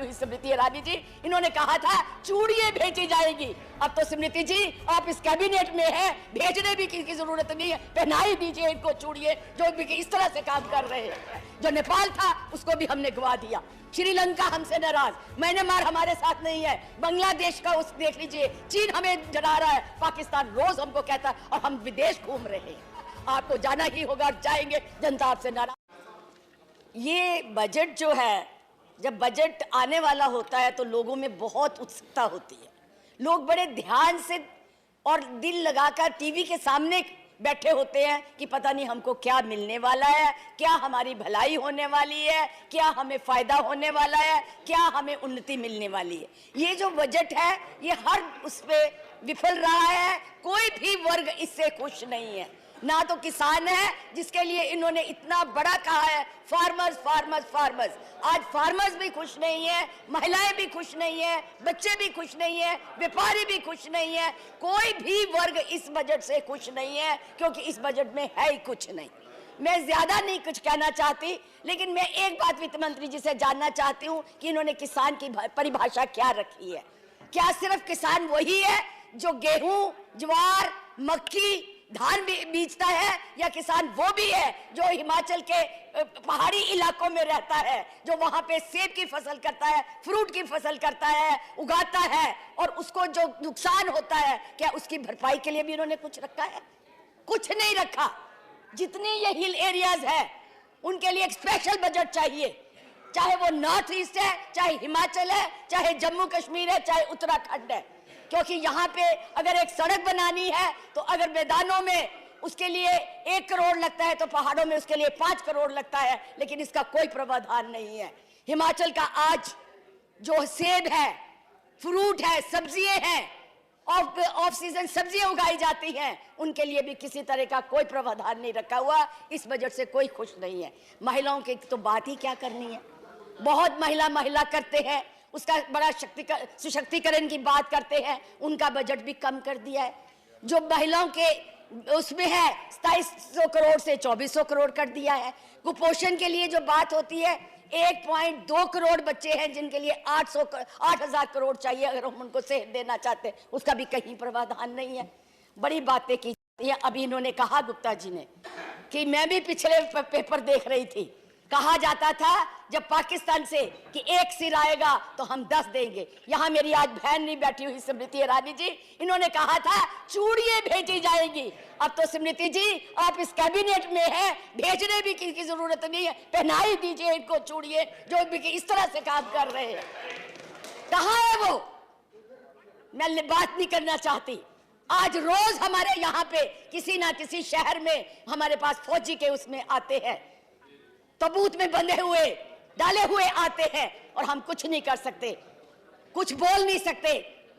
हुई स्मृति ईरानी जी, इन्होंने कहा था चूड़ियां भेजी जाएगी। अब तो स्मृति जी आप इस कैबिनेट में हैं, भेजने भी की जरूरत नहीं है, पहना ही दीजिए इनको चूड़ियां जो भी इस तरह से काम कर रहे हैं। जो नेपाल था उसको भी हमने गवा दिया, श्रीलंका हमसे नाराज, म्यांमार हमारे साथ नहीं है, बांग्लादेश का उस देख लीजिए, चीन हमें डरा रहा है, पाकिस्तान रोज हमको कहता है और हम विदेश घूम रहे हैं। आपको जाना ही होगा, जाएंगे, जनता आपसे नाराज। ये बजट जो है, जब बजट आने वाला होता है तो लोगों में बहुत उत्सुकता होती है, लोग बड़े ध्यान से और दिल लगाकर टीवी के सामने बैठे होते हैं कि पता नहीं हमको क्या मिलने वाला है, क्या हमारी भलाई होने वाली है, क्या हमें फायदा होने वाला है, क्या हमें उन्नति मिलने वाली है। ये जो बजट है ये हर उस पे विफल रहा है, कोई भी वर्ग इससे खुश नहीं है। ना तो किसान है जिसके लिए इन्होंने इतना बड़ा कहा है फार्मर्स फार्मर्स फार्मर्स, आज फार्मर्स भी खुश नहीं है, महिलाएं भी खुश नहीं है, बच्चे भी खुश नहीं है, व्यापारी भी खुश नहीं है, कोई भी वर्ग इस बजट से खुश नहीं है, क्योंकि इस बजट में है ही कुछ नहीं। मैं ज्यादा नहीं कुछ कहना चाहती, लेकिन मैं एक बात वित्त मंत्री जी से जानना चाहती हूँ कि इन्होंने किसान की परिभाषा क्या रखी है। क्या सिर्फ किसान वही है जो गेहूं, ज्वार, मक्की, धान बीजता है, या किसान वो भी है जो हिमाचल के पहाड़ी इलाकों में रहता है, जो वहां पे सेब की फसल करता है, फ्रूट की फसल करता है, उगाता है, और उसको जो नुकसान होता है क्या उसकी भरपाई के लिए भी इन्होंने कुछ रखा है? कुछ नहीं रखा। जितने ये हिल एरियाज है उनके लिए एक स्पेशल बजट चाहिए, चाहे वो नॉर्थ ईस्ट है, चाहे हिमाचल है, चाहे जम्मू कश्मीर है, चाहे उत्तराखंड है, क्योंकि यहाँ पे अगर एक सड़क बनानी है तो अगर मैदानों में उसके लिए 1 करोड़ लगता है तो पहाड़ों में उसके लिए 5 करोड़ लगता है, लेकिन इसका कोई प्रावधान नहीं है। हिमाचल का आज जो सेब है, फ्रूट है, सब्जियां हैं, ऑफ सीजन सब्जियां उगाई जाती हैं, उनके लिए भी किसी तरह का कोई प्रावधान नहीं रखा हुआ। इस बजट से कोई खुश नहीं है। महिलाओं की तो बात ही क्या करनी है, बहुत महिला करते हैं, उसका बड़ा सशक्तिकरण की बात करते हैं, उनका बजट भी कम कर दिया है। जो महिलाओं के उसमें है 2700 करोड़ से 2400 करोड़ कर दिया है। कुपोषण के लिए जो बात होती है 1.2 करोड़ बच्चे हैं जिनके लिए 8,000 करोड़ चाहिए, अगर हम उनको सेहत देना चाहते हैं, उसका भी कहीं प्रावधान नहीं है। बड़ी बातें की जाती हैं। अभी इन्होंने कहा गुप्ता जी ने कि मैं भी पिछले पेपर देख रही थी, कहा जाता था जब पाकिस्तान से कि एक सिर आएगा तो हम 10 देंगे। यहाँ मेरी आज बहन नहीं बैठी हुई स्मृति ईरानी जी, इन्होंने कहा था चूड़ियां भेजी जाएगी। अब तो स्मृति जी आप इस कैबिनेट में हैं, भेजने भी की जरूरत नहीं है, पहना ही दीजिए इनको चूड़ियां जो भी इस तरह से काम कर रहे हैं। कहाँ है वो? मैं बात नहीं करना चाहती। आज रोज हमारे यहाँ पे किसी ना किसी शहर में हमारे पास फौजी के उसमें आते हैं, तबूत में बंधे हुए डाले हुए आते हैं, और हम कुछ नहीं कर सकते, कुछ बोल नहीं सकते।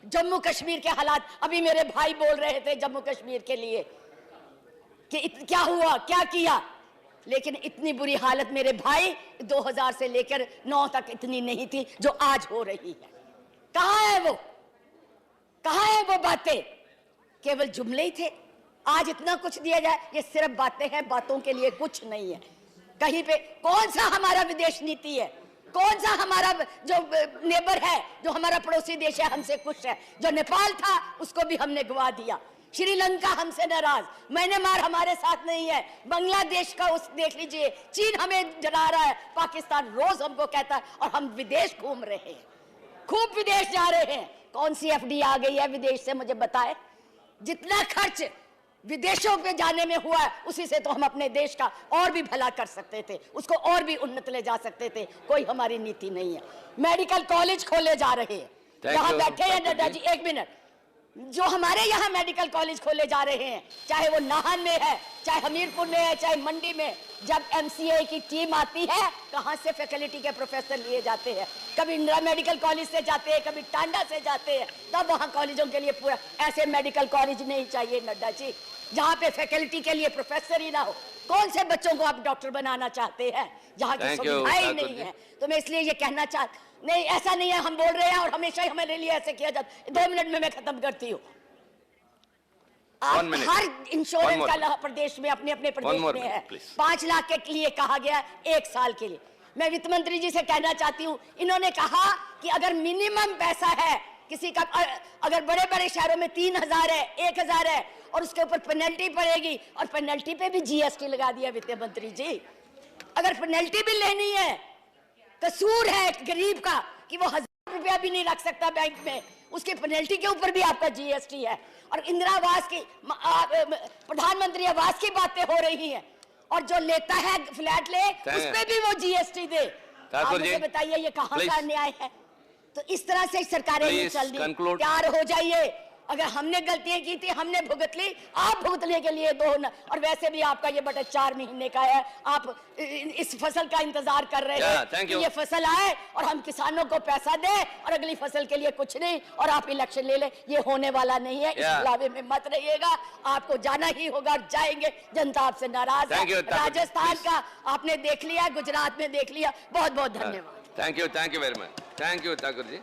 जम्मू कश्मीर के हालात, अभी मेरे भाई बोल रहे थे जम्मू कश्मीर के लिए कि क्या हुआ, क्या किया, लेकिन इतनी बुरी हालत मेरे भाई 2000 से लेकर 9 तक इतनी नहीं थी जो आज हो रही है। कहाँ है वो? कहाँ है वो बातें? केवल जुमले ही थे। आज इतना कुछ दिया जाए, ये सिर्फ बातें हैं, बातों के लिए कुछ नहीं है। कहीं पे कौन सा हमारा विदेश नीति है, कौन सा हमारा जो नेबर है, जो हमारा पड़ोसी देश है हमसे खुश है? जो नेपाल था उसको भी हमने गवा दिया, श्रीलंका हमसे नाराज, म्यांमार हमारे साथ नहीं है, बांग्लादेश का उस देख लीजिए, चीन हमें डरा रहा है, पाकिस्तान रोज हमको कहता है और हम विदेश घूम रहे हैं, खूब विदेश जा रहे हैं। कौन सी एफडी आ गई है विदेश से, मुझे बताए? जितना खर्च विदेशों पे जाने में हुआ उसी से तो हम अपने देश का और भी भला कर सकते थे, उसको और भी उन्नत ले जा सकते थे। कोई हमारी नीति नहीं है। मेडिकल कॉलेज खोले जा रहे हैं, यहाँ बैठे हैं नड्डा जी, 1 मिनट, जो हमारे यहाँ मेडिकल कॉलेज खोले जा रहे हैं, चाहे वो नाहन में है, चाहे हमीरपुर में है, चाहे मंडी में, जब एमसीए की टीम आती है कहाँ से फैकल्टी के प्रोफेसर लिए जाते हैं, कभी इंदिरा मेडिकल कॉलेज से जाते हैं, कभी टांडा से जाते हैं, तब वहाँ कॉलेजों के लिए पूरा ऐसे मेडिकल कॉलेज नहीं चाहिए नड्डा जी जहाँ पे फैकल्टी के लिए प्रोफेसर ही ना हो। कौन से बच्चों को आप डॉक्टर बनाना चाहते हैं जहाँ की सुविधाएं नहीं है? तो मैं इसलिए ये कहना नहीं, ऐसा नहीं है हम बोल रहे हैं और हमेशा ही हमारे लिए ऐसे किया जाता। 2 मिनट में मैं खत्म करती हूँ। हर इंश्योरेंस का प्रदेश में अपने अपने प्रदेश में है। 5 लाख के लिए कहा गया 1 साल के लिए। मैं वित्त मंत्री जी से कहना चाहती हूँ, इन्होंने कहा कि अगर मिनिमम पैसा है किसी का, अगर बड़े बड़े शहरों में 3000 है, 1000 है और उसके ऊपर पेनल्टी पड़ेगी, और पेनल्टी पे भी जीएसटी लगा दिया वित्त मंत्री जी। अगर पेनल्टी भी लेनी है, कसूर है गरीब का कि वो 1000 रुपया भी नहीं रख सकता बैंक में, उसकी पेनल्टी के ऊपर भी आपका जीएसटी है। और इंदिरा आवास की, प्रधानमंत्री आवास की बातें हो रही हैं, और जो लेता है फ्लैट ले उस पे भी वो जीएसटी दे। आप मुझे बताइए ये कहाँ का न्याय है? तो इस तरह से सरकारें नहीं चल रही। तैयार हो जाइए, अगर हमने गलतियां की थी हमने भुगत ली, आप भुगतने के लिए दो न, और वैसे भी आपका ये बजट 4 महीने का है, आप इस फसल का इंतजार कर रहे हैं कि ये फसल आए और हम किसानों को पैसा दें और अगली फसल के लिए कुछ नहीं, और आप इलेक्शन ले लें। ये होने वाला नहीं है। इस बुलावे में मत रहिएगा, आपको जाना ही होगा और जाएंगे। जनता आपसे नाराज है। राजस्थान का आपने देख लिया, गुजरात में देख लिया। बहुत बहुत धन्यवाद। Thank you very much. Thank you Thakur ji.